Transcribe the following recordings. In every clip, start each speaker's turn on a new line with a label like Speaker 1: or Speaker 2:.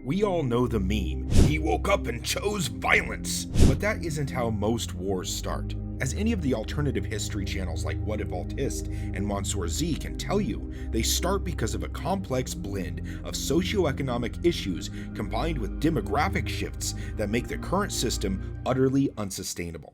Speaker 1: We all know the meme, "He woke up and chose violence." But that isn't how most wars start. As any of the alternative history channels like What If Altist and Mansoor Z can tell you, they start because of a complex blend of socioeconomic issues combined with demographic shifts that make the current system utterly unsustainable.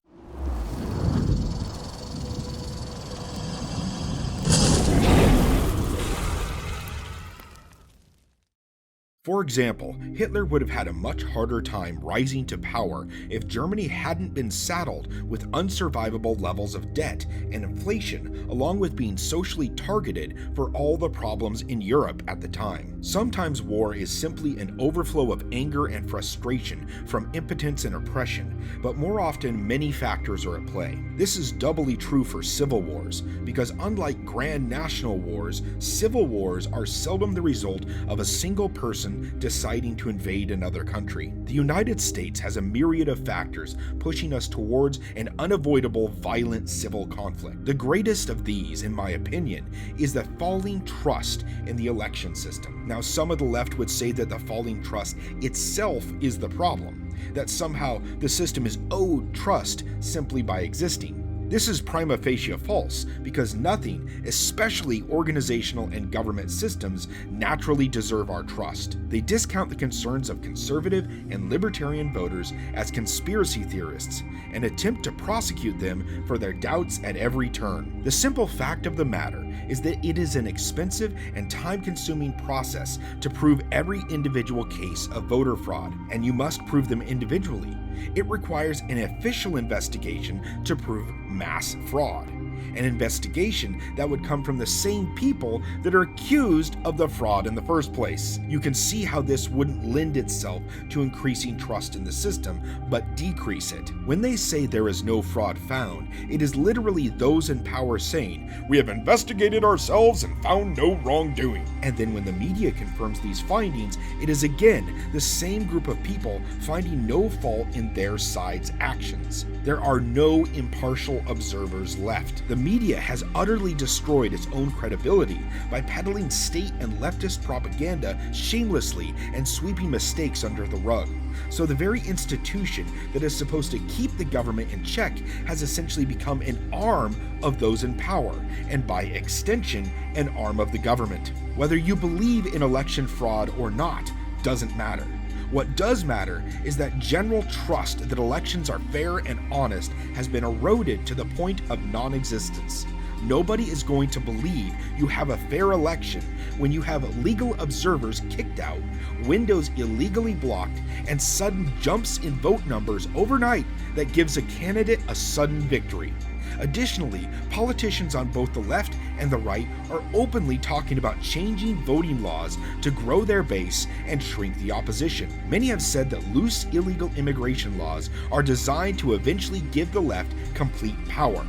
Speaker 1: For example, Hitler would have had a much harder time rising to power if Germany hadn't been saddled with unsurvivable levels of debt and inflation, along with being socially targeted for all the problems in Europe at the time. Sometimes war is simply an overflow of anger and frustration from impotence and oppression, but more often many factors are at play. This is doubly true for civil wars, because unlike grand national wars, civil wars are seldom the result of a single person deciding to invade another country. The United States has a myriad of factors pushing us towards an unavoidable violent civil conflict. The greatest of these, in my opinion, is the falling trust in the election system. Now, some of the left would say that the falling trust itself is the problem, that somehow the system is owed trust simply by existing. This is prima facie false, because nothing, especially organizational and government systems, naturally deserve our trust. They discount the concerns of conservative and libertarian voters as conspiracy theorists and attempt to prosecute them for their doubts at every turn. The simple fact of the matter is that it is an expensive and time-consuming process to prove every individual case of voter fraud, and you must prove them individually. It requires an official investigation to prove mass fraud, an investigation that would come from the same people that are accused of the fraud in the first place. You can see how this wouldn't lend itself to increasing trust in the system, but decrease it. When they say there is no fraud found, it is literally those in power saying, "We have investigated ourselves and found no wrongdoing." And then when the media confirms these findings, it is again the same group of people finding no fault in their side's actions. There are no impartial observers left. The media has utterly destroyed its own credibility by peddling state and leftist propaganda shamelessly and sweeping mistakes under the rug. So the very institution that is supposed to keep the government in check has essentially become an arm of those in power, and by extension, an arm of the government. Whether you believe in election fraud or not doesn't matter. What does matter is that general trust that elections are fair and honest has been eroded to the point of non-existence. Nobody is going to believe you have a fair election when you have legal observers kicked out, windows illegally blocked, and sudden jumps in vote numbers overnight that gives a candidate a sudden victory. Additionally, politicians on both the left and the right are openly talking about changing voting laws to grow their base and shrink the opposition. Many have said that loose illegal immigration laws are designed to eventually give the left complete power.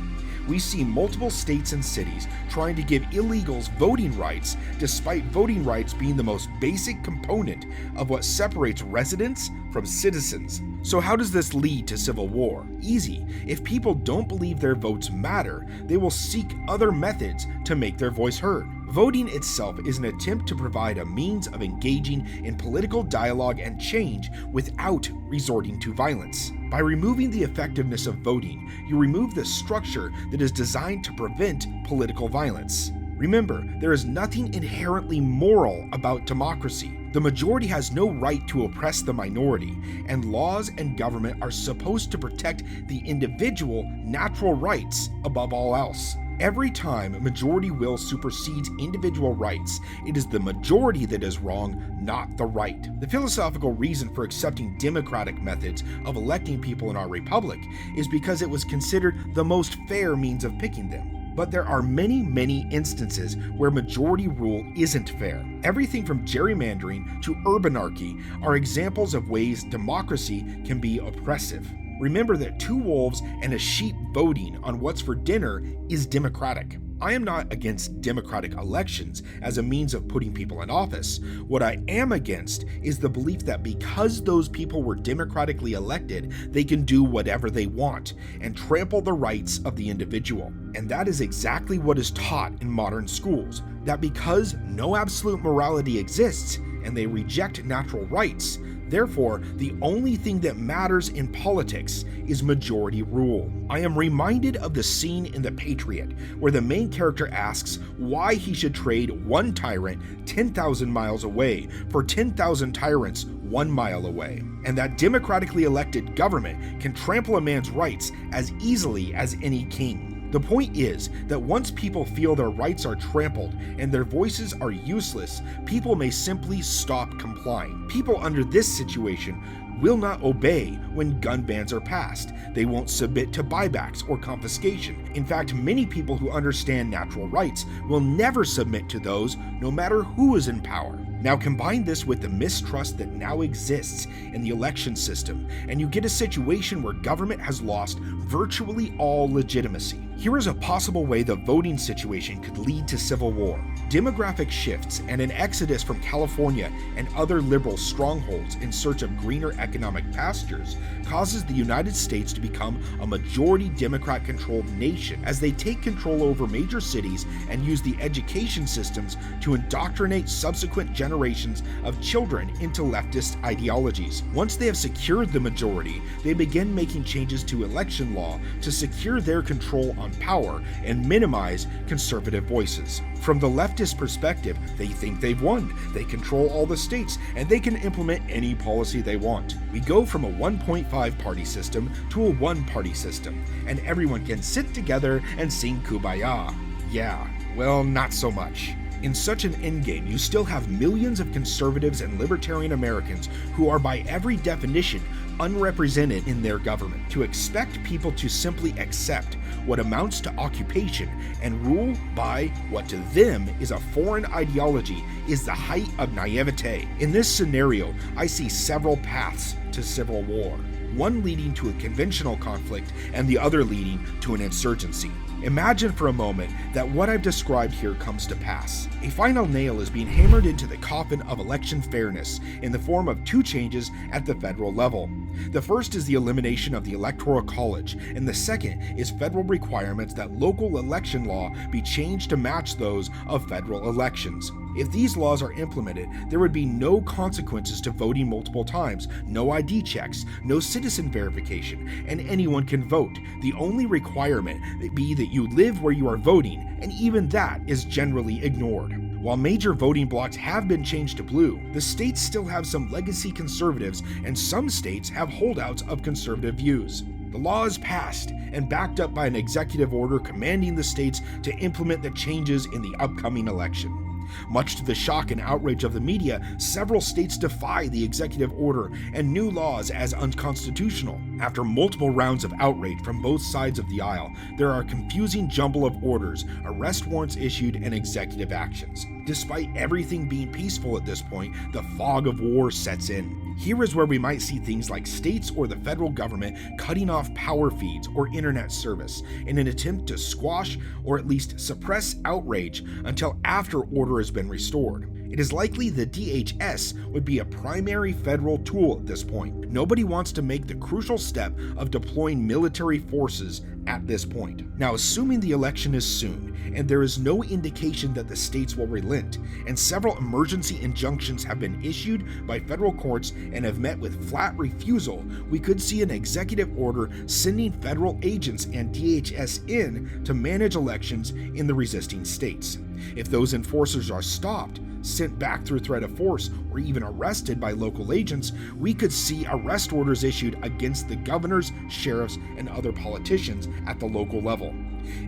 Speaker 1: We see multiple states and cities trying to give illegals voting rights, despite voting rights being the most basic component of what separates residents from citizens. So how does this lead to civil war? Easy. If people don't believe their votes matter, they will seek other methods to make their voice heard. Voting itself is an attempt to provide a means of engaging in political dialogue and change without resorting to violence. By removing the effectiveness of voting, you remove the structure that is designed to prevent political violence. Remember, there is nothing inherently moral about democracy. The majority has no right to oppress the minority, and laws and government are supposed to protect the individual natural rights above all else. Every time majority will supersedes individual rights, it is the majority that is wrong, not the right. The philosophical reason for accepting democratic methods of electing people in our republic is because it was considered the most fair means of picking them. But there are many instances where majority rule isn't fair. Everything from gerrymandering to urbanarchy are examples of ways democracy can be oppressive. Remember that two wolves and a sheep voting on what's for dinner is democratic. I am not against democratic elections as a means of putting people in office. What I am against is the belief that because those people were democratically elected, they can do whatever they want and trample the rights of the individual. And that is exactly what is taught in modern schools. that because no absolute morality exists and they reject natural rights, therefore, the only thing that matters in politics is majority rule. I am reminded of the scene in The Patriot where the main character asks why he should trade one tyrant 10,000 miles away for 10,000 tyrants 1 mile away, and that democratically elected government can trample a man's rights as easily as any king. The point is that once people feel their rights are trampled and their voices are useless, people may simply stop complying. People under this situation will not obey when gun bans are passed. They won't submit to buybacks or confiscation. In fact, many people who understand natural rights will never submit to those, no matter who is in power. Now combine this with the mistrust that now exists in the election system, and you get a situation where government has lost virtually all legitimacy. Here is a possible way the voting situation could lead to civil war. Demographic shifts and an exodus from California and other liberal strongholds in search of greener economic pastures causes the United States to become a majority Democrat-controlled nation as they take control over major cities and use the education systems to indoctrinate subsequent generations of children into leftist ideologies. Once they have secured the majority, they begin making changes to election law to secure their control on power and minimize conservative voices. From the leftist perspective, they think they've won. They control all the states, and they can implement any policy they want. We go from a 1.5 party system to a one-party system, and everyone can sit together and sing Kumbaya. Yeah, well, not so much. In such an endgame, you still have millions of conservatives and libertarian Americans who are by every definition unrepresented in their government. To expect people to simply accept what amounts to occupation and rule by what to them is a foreign ideology is the height of naivete. In this scenario, I see several paths to civil war, one leading to a conventional conflict and the other leading to an insurgency. Imagine for a moment that what I've described here comes to pass. A final nail is being hammered into the coffin of election fairness in the form of two changes at the federal level. The first is the elimination of the Electoral College, and the second is federal requirements that local election law be changed to match those of federal elections. If these laws are implemented, there would be no consequences to voting multiple times, no ID checks, no citizen verification, and anyone can vote. The only requirement would be that you live where you are voting, and even that is generally ignored. While major voting blocks have been changed to blue, the states still have some legacy conservatives, and some states have holdouts of conservative views. The law is passed and backed up by an executive order commanding the states to implement the changes in the upcoming election. Much to the shock and outrage of the media, several states defy the executive order and new laws as unconstitutional. After multiple rounds of outrage from both sides of the aisle, there are a confusing jumble of orders, arrest warrants issued, and executive actions. Despite everything being peaceful at this point, the fog of war sets in. Here is where we might see things like states or the federal government cutting off power feeds or internet service in an attempt to squash or at least suppress outrage until after order has been restored. It is likely the DHS would be a primary federal tool at this point. Nobody wants to make the crucial step of deploying military forces at this point. Now, assuming the election is soon, and there is no indication that the states will relent, and several emergency injunctions have been issued by federal courts and have met with flat refusal, we could see an executive order sending federal agents and DHS in to manage elections in the resisting states. If those enforcers are stopped, sent back through threat of force, or even arrested by local agents, we could see arrest orders issued against the governors, sheriffs, and other politicians at the local level.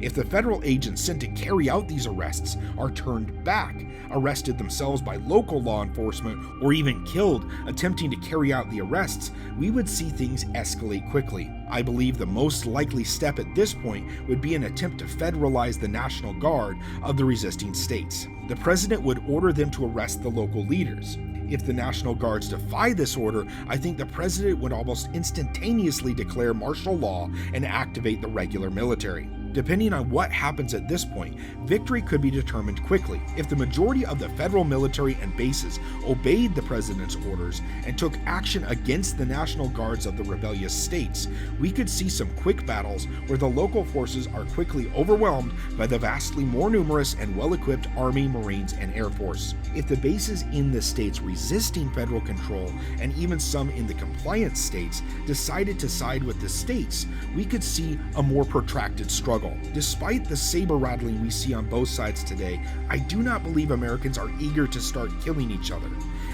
Speaker 1: If the federal agents sent to carry out these arrests are turned back, arrested themselves by local law enforcement, or even killed attempting to carry out the arrests, we would see things escalate quickly. I believe the most likely step at this point would be an attempt to federalize the National Guard of the resisting states. The president would order them to arrest the local leaders. If the National Guards defy this order, I think the president would almost instantaneously declare martial law and activate the regular military. Depending on what happens at this point, victory could be determined quickly. If the majority of the federal military and bases obeyed the president's orders and took action against the National Guards of the rebellious states, we could see some quick battles where the local forces are quickly overwhelmed by the vastly more numerous and well-equipped Army, Marines, and Air Force. If the bases in the states resisting federal control, and even some in the compliant states, decided to side with the states, we could see a more protracted struggle. Despite the saber-rattling we see on both sides today, I do not believe Americans are eager to start killing each other.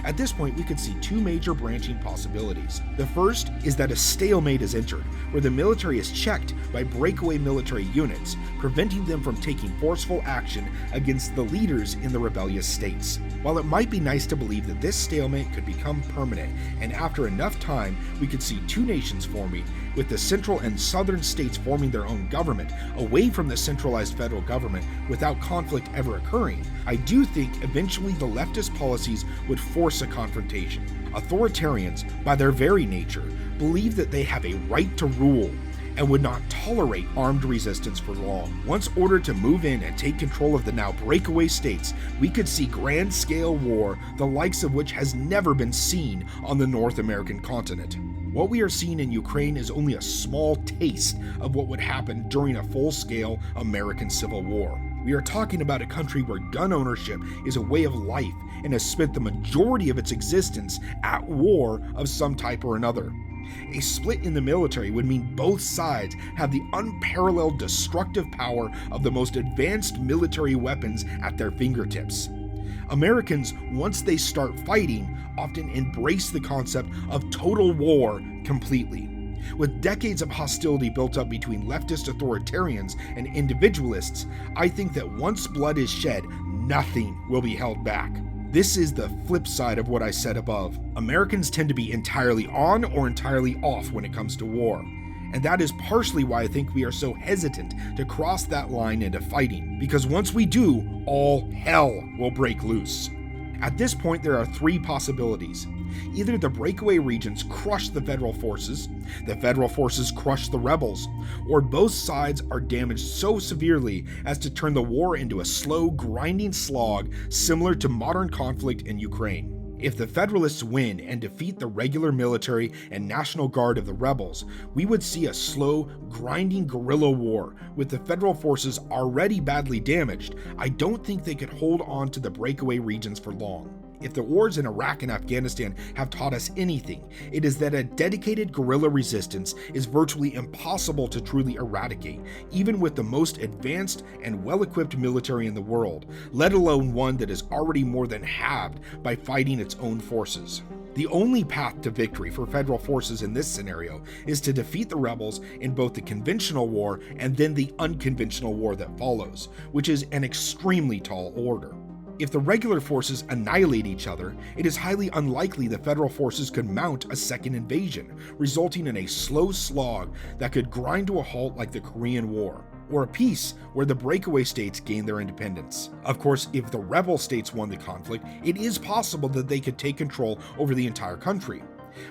Speaker 1: At this point, we could see two major branching possibilities. The first is that a stalemate is entered, where the military is checked by breakaway military units, preventing them from taking forceful action against the leaders in the rebellious states. While it might be nice to believe that this stalemate could become permanent, and after enough time, we could see two nations forming, with the central and southern states forming their own government, away from the centralized federal government without conflict ever occurring, I do think eventually the leftist policies would force a confrontation. Authoritarians, by their very nature, believe that they have a right to rule and would not tolerate armed resistance for long. Once ordered to move in and take control of the now breakaway states, we could see grand-scale war, the likes of which has never been seen on the North American continent. What we are seeing in Ukraine is only a small taste of what would happen during a full-scale American Civil War. We are talking about a country where gun ownership is a way of life and has spent the majority of its existence at war of some type or another. A split in the military would mean both sides have the unparalleled destructive power of the most advanced military weapons at their fingertips. Americans, once they start fighting, often embrace the concept of total war completely. With decades of hostility built up between leftist authoritarians and individualists, I think that once blood is shed, nothing will be held back. This is the flip side of what I said above. Americans tend to be entirely on or entirely off when it comes to war. And that is partially why I think we are so hesitant to cross that line into fighting, because once we do, all hell will break loose. At this point, there are three possibilities. Either the breakaway regions crush the federal forces crush the rebels, or both sides are damaged so severely as to turn the war into a slow, grinding slog similar to modern conflict in Ukraine. If the Federalists win and defeat the regular military and National Guard of the rebels, we would see a slow, grinding guerrilla war. With the federal forces already badly damaged, I don't think they could hold on to the breakaway regions for long. If the wars in Iraq and Afghanistan have taught us anything, it is that a dedicated guerrilla resistance is virtually impossible to truly eradicate, even with the most advanced and well-equipped military in the world, let alone one that is already more than halved by fighting its own forces. The only path to victory for federal forces in this scenario is to defeat the rebels in both the conventional war and then the unconventional war that follows, which is an extremely tall order. If the regular forces annihilate each other, it is highly unlikely the federal forces could mount a second invasion, resulting in a slow slog that could grind to a halt like the Korean War, or a peace where the breakaway states gain their independence. Of course, if the rebel states won the conflict, it is possible that they could take control over the entire country.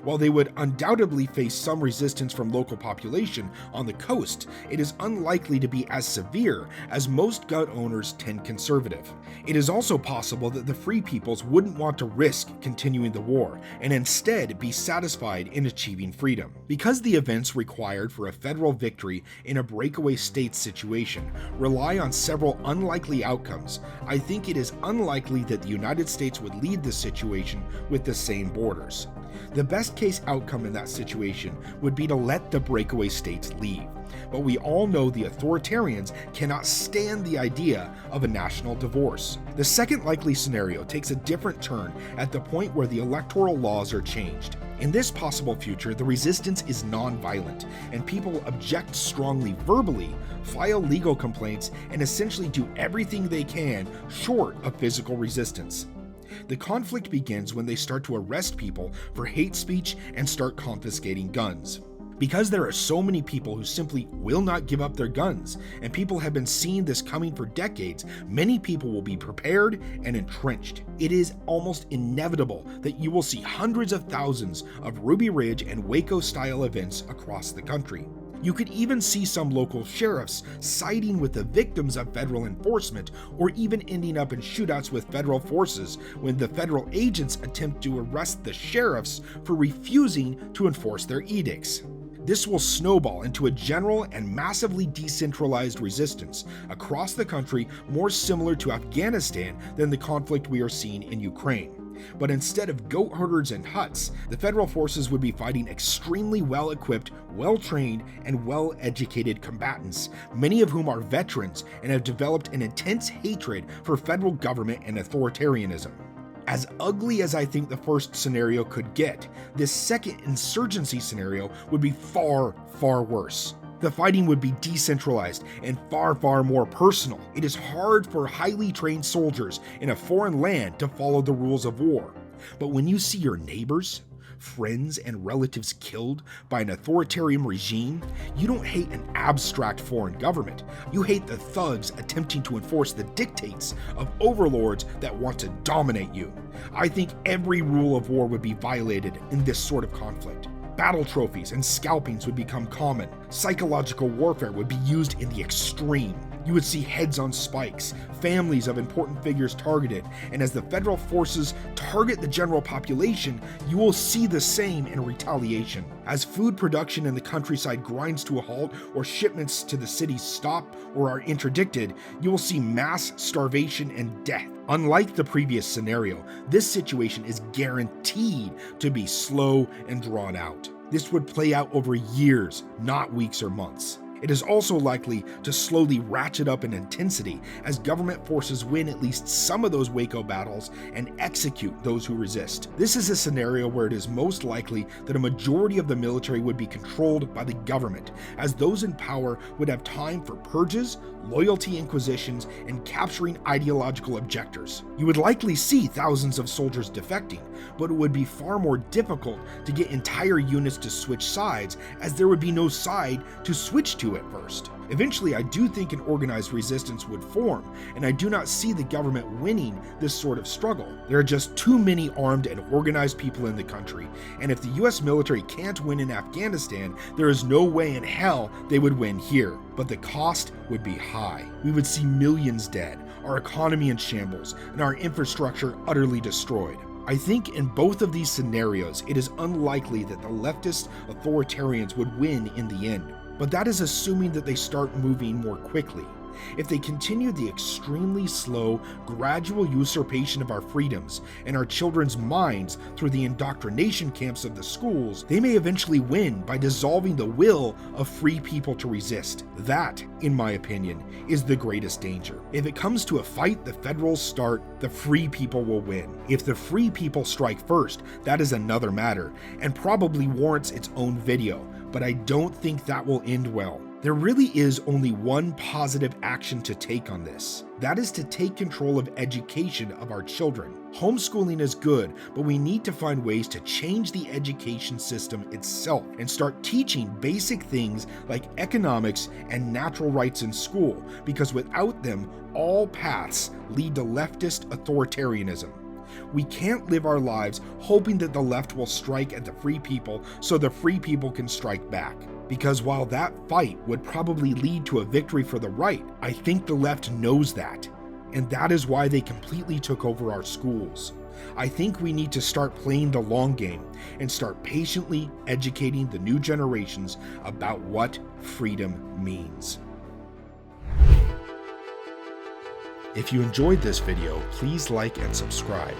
Speaker 1: While they would undoubtedly face some resistance from local population on the coast, it is unlikely to be as severe as most gun owners tend conservative. It is also possible that the free peoples wouldn't want to risk continuing the war and instead be satisfied in achieving freedom. Because the events required for a federal victory in a breakaway state situation rely on several unlikely outcomes, I think it is unlikely that the United States would lead this situation with the same borders. The best case outcome in that situation would be to let the breakaway states leave, but we all know the authoritarians cannot stand the idea of a national divorce. The second likely scenario takes a different turn at the point where the electoral laws are changed. In this possible future, the resistance is non-violent, and people object strongly verbally, file legal complaints, and essentially do everything they can short of physical resistance. The conflict begins when they start to arrest people for hate speech and start confiscating guns. Because there are so many people who simply will not give up their guns, and people have been seeing this coming for decades, many people will be prepared and entrenched. It is almost inevitable that you will see hundreds of thousands of Ruby Ridge and Waco-style events across the country. You could even see some local sheriffs siding with the victims of federal enforcement, or even ending up in shootouts with federal forces when the federal agents attempt to arrest the sheriffs for refusing to enforce their edicts. This will snowball into a general and massively decentralized resistance across the country, more similar to Afghanistan than the conflict we are seeing in Ukraine. But instead of goat herders and huts, the federal forces would be fighting extremely well-equipped, well-trained, and well-educated combatants, many of whom are veterans and have developed an intense hatred for federal government and authoritarianism. As ugly as I think the first scenario could get, this second insurgency scenario would be far, far worse. The fighting would be decentralized and far, far more personal. It is hard for highly trained soldiers in a foreign land to follow the rules of war. But when you see your neighbors, friends, and relatives killed by an authoritarian regime, you don't hate an abstract foreign government. You hate the thugs attempting to enforce the dictates of overlords that want to dominate you. I think every rule of war would be violated in this sort of conflict. Battle trophies and scalpings would become common. Psychological warfare would be used in the extreme. You would see heads on spikes, families of important figures targeted, and as the federal forces target the general population, you will see the same in retaliation. As food production in the countryside grinds to a halt or shipments to the cities stop or are interdicted, you will see mass starvation and death. Unlike the previous scenario, this situation is guaranteed to be slow and drawn out. This would play out over years, not weeks or months. It is also likely to slowly ratchet up in intensity as government forces win at least some of those Waco battles and execute those who resist. This is a scenario where it is most likely that a majority of the military would be controlled by the government, as those in power would have time for purges, loyalty inquisitions, and capturing ideological objectors. You would likely see thousands of soldiers defecting, but it would be far more difficult to get entire units to switch sides, as there would be no side to switch to at first. Eventually, I do think an organized resistance would form, and I do not see the government winning this sort of struggle. There are just too many armed and organized people in the country, and if the US military can't win in Afghanistan, there is no way in hell they would win here. But the cost would be high. We would see millions dead, our economy in shambles, and our infrastructure utterly destroyed. I think in both of these scenarios, it is unlikely that the leftist authoritarians would win in the end. But that is assuming that they start moving more quickly. If they continue the extremely slow, gradual usurpation of our freedoms and our children's minds through the indoctrination camps of the schools, they may eventually win by dissolving the will of free people to resist. That, in my opinion, is the greatest danger. If it comes to a fight the federals start, the free people will win. If the free people strike first, that is another matter, and probably warrants its own video, but I don't think that will end well. There really is only one positive action to take on this. That is to take control of education of our children. Homeschooling is good, but we need to find ways to change the education system itself and start teaching basic things like economics and natural rights in school, because without them, all paths lead to leftist authoritarianism. We can't live our lives hoping that the left will strike at the free people so the free people can strike back. Because while that fight would probably lead to a victory for the right, I think the left knows that. And that is why they completely took over our schools. I think we need to start playing the long game and start patiently educating the new generations about what freedom means. If you enjoyed this video, please like and subscribe.